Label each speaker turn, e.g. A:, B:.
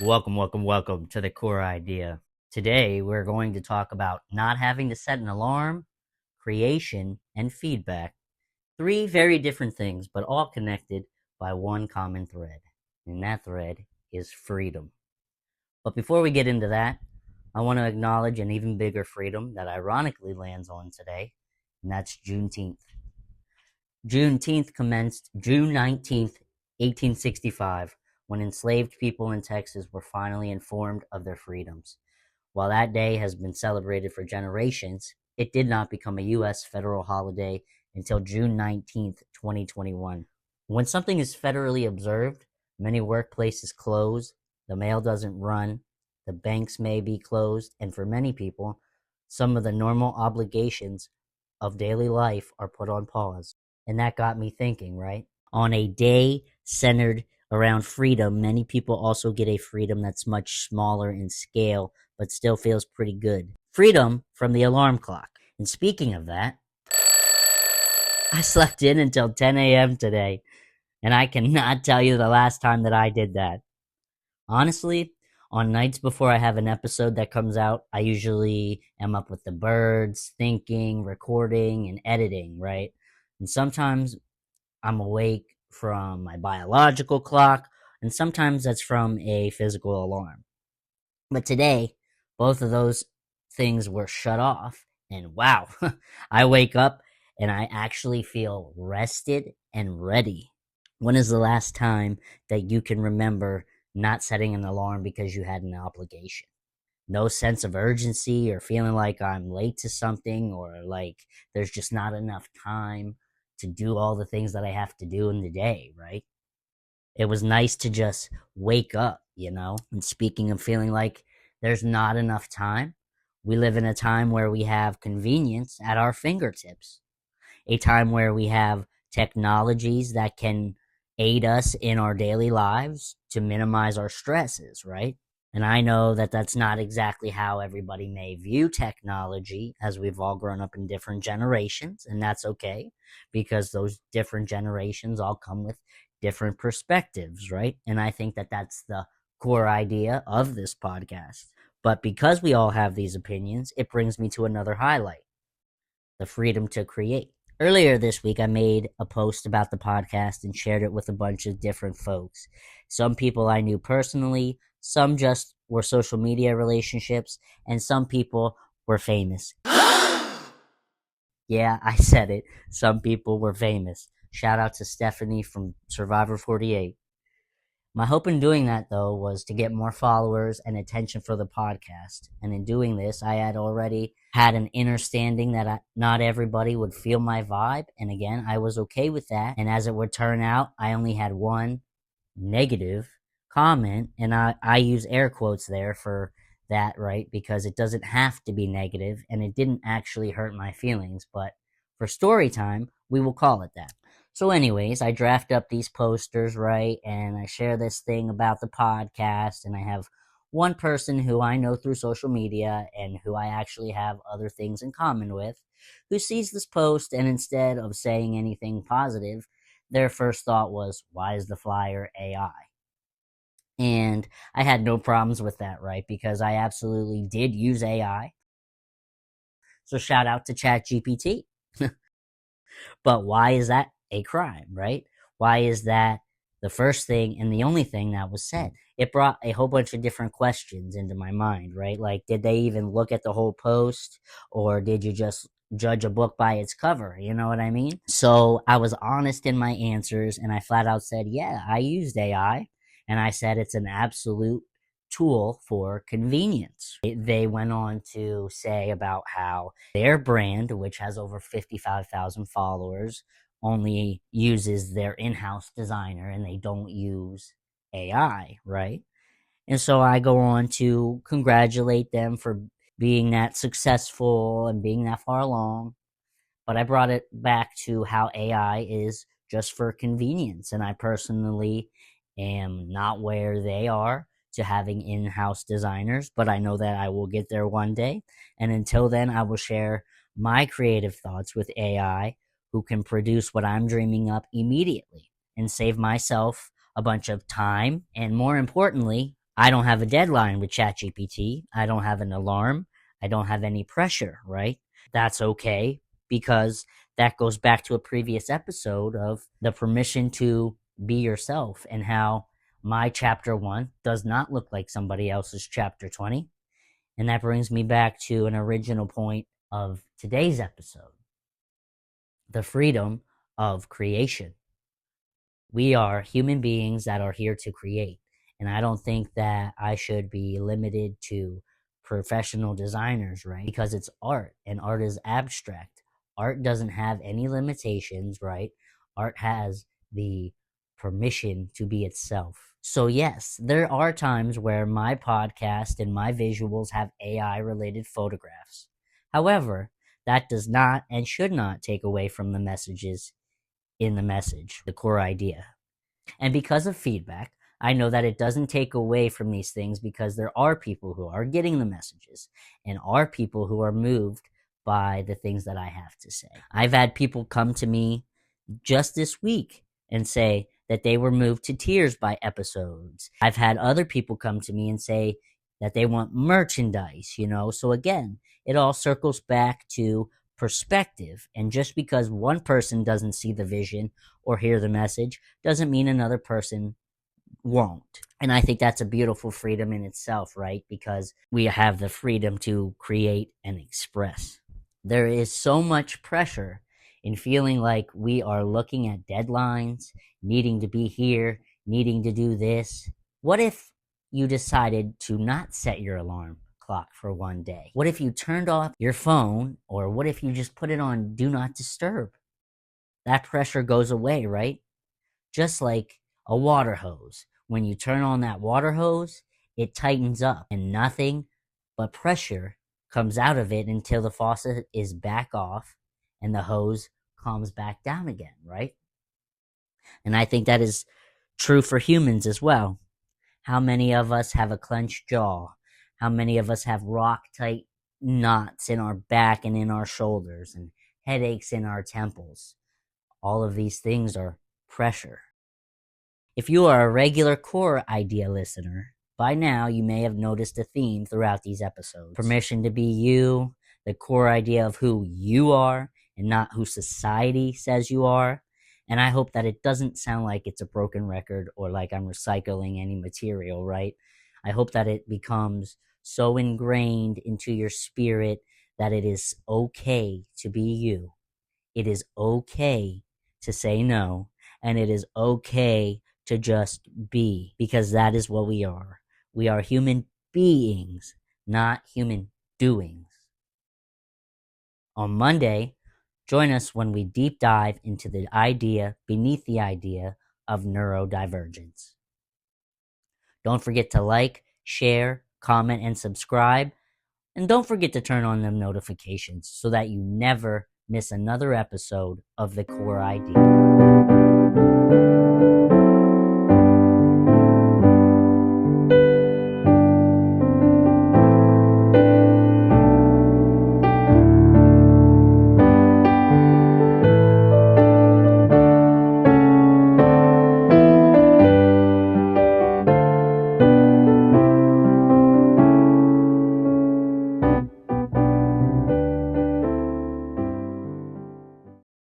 A: Welcome to the core idea. Today, we're going to talk about not having to set an alarm, creation, and feedback. Three very different things, but all connected by one common thread. And that thread is freedom. But before we get into that, I want to acknowledge an even bigger freedom that ironically lands on today, and that's Juneteenth. Juneteenth commenced June 19th, 1865, when enslaved people in Texas were finally informed of their freedoms. While that day has been celebrated for generations, it did not become a U.S. federal holiday until June 19th, 2021. When something is federally observed, many workplaces close, the mail doesn't run, the banks may be closed, and for many people, some of the normal obligations of daily life are put on pause. And that got me thinking, right? On a day centered around freedom, many people also get a freedom that's much smaller in scale, but still feels pretty good. Freedom from the alarm clock. And speaking of that, I slept in until 10 a.m. today, and I cannot tell you the last time that I did that. Honestly, on nights before I have an episode that comes out, I usually am up with the birds, thinking, recording, and editing, right? And sometimes I'm awake from my biological clock, and sometimes that's from a physical alarm. But today, both of those things were shut off, and wow, I wake up and I actually feel rested and ready. When is the last time that you can remember not setting an alarm because you had an obligation? No sense of urgency or feeling like I'm late to something or like there's just not enough time to do all the things that I have to do in the day, right? It was nice to just wake up, you know? And speaking of feeling like there's not enough time, we live in a time where we have convenience at our fingertips, a time where we have technologies that can aid us in our daily lives to minimize our stresses, right? And I know that that's not exactly how everybody may view technology, as we've all grown up in different generations, and that's okay because those different generations all come with different perspectives, right? And I think that that's the core idea of this podcast. But because we all have these opinions, it brings me to another highlight: the freedom to create. Earlier this week, I made a post about the podcast and shared it with a bunch of different folks. Some people I knew personally, some just were social media relationships, and some people were famous. Yeah, I said it. Some people were famous. Shout out to Stephanie from Survivor 48. My hope in doing that, though, was to get more followers and attention for the podcast. And in doing this, I had already had an understanding that not everybody would feel my vibe. And again, I was okay with that. And as it would turn out, I only had one negative comment. And I use air quotes there for that, right? Because it doesn't have to be negative, and it didn't actually hurt my feelings. But for story time, we will call it that. So, anyways, I draft up these posters, right? And I share this thing about the podcast. And I have one person who I know through social media and who I actually have other things in common with, who sees this post, and instead of saying anything positive, their first thought was, why is the flyer AI? And I had no problems with that, right? Because I absolutely did use AI. So, shout out to ChatGPT. But why is that a crime, right? Why is that the first thing and the only thing that was said? It brought a whole bunch of different questions into my mind, right? Like, did they even look at the whole post, or did you just judge a book by its cover? You know what I mean? So I was honest in my answers, and I flat out said, yeah, I used AI. And I said it's an absolute tool for convenience. They went on to say about how their brand, which has over 55,000 followers, only uses their in-house designer and they don't use AI, right? And so I go on to congratulate them for being that successful and being that far along. But I brought it back to how AI is just for convenience. And I personally am not where they are to having in house designers, but I know that I will get there one day. And until then, I will share my creative thoughts with AI, who can produce what I'm dreaming up immediately and save myself a bunch of time and, more importantly, I don't have a deadline with ChatGPT. I don't have an alarm. I don't have any pressure, right? That's okay because that goes back to a previous episode of the permission to be yourself and how my chapter 1 does not look like somebody else's chapter 20. And that brings me back to an original point of today's episode, the freedom of creation. We are human beings that are here to create. And I don't think that I should be limited to professional designers, right? Because it's art and art is abstract. Art doesn't have any limitations, right? Art has the permission to be itself. So, yes, there are times where my podcast and my visuals have AI related photographs. However, that does not and should not take away from the messages in the message, the core idea. And because of feedback, I know that it doesn't take away from these things because there are people who are getting the messages and are people who are moved by the things that I have to say. I've had people come to me just this week and say that they were moved to tears by episodes. I've had other people come to me and say that they want merchandise, you know? So again, it all circles back to perspective. And just because one person doesn't see the vision or hear the message doesn't mean another person won't. And I think that's a beautiful freedom in itself, right? Because we have the freedom to create and express. There is so much pressure in feeling like we are looking at deadlines, needing to be here, needing to do this. What if you decided to not set your alarm clock for one day? What if you turned off your phone, or what if you just put it on do not disturb? That pressure goes away, right? Just like a water hose. When you turn on that water hose, it tightens up and nothing but pressure comes out of it until the faucet is back off and the hose calms back down again, right? And I think that is true for humans as well. How many of us have a clenched jaw? How many of us have rock tight knots in our back and in our shoulders and headaches in our temples? All of these things are pressure. If you are a regular core idea listener, by now you may have noticed a theme throughout these episodes. Permission to be you, the core idea of who you are and not who society says you are. And I hope that it doesn't sound like it's a broken record or like I'm recycling any material, right? I hope that it becomes so ingrained into your spirit that it is okay to be you. It is okay to say no, and it is okay to just be, because that is what we are. We are human beings, not human doings. On Monday, join us when we deep dive into the idea beneath the idea of neurodivergence. Don't forget to like, share, comment, and subscribe. And don't forget to turn on them notifications so that you never miss another episode of The Core Idea.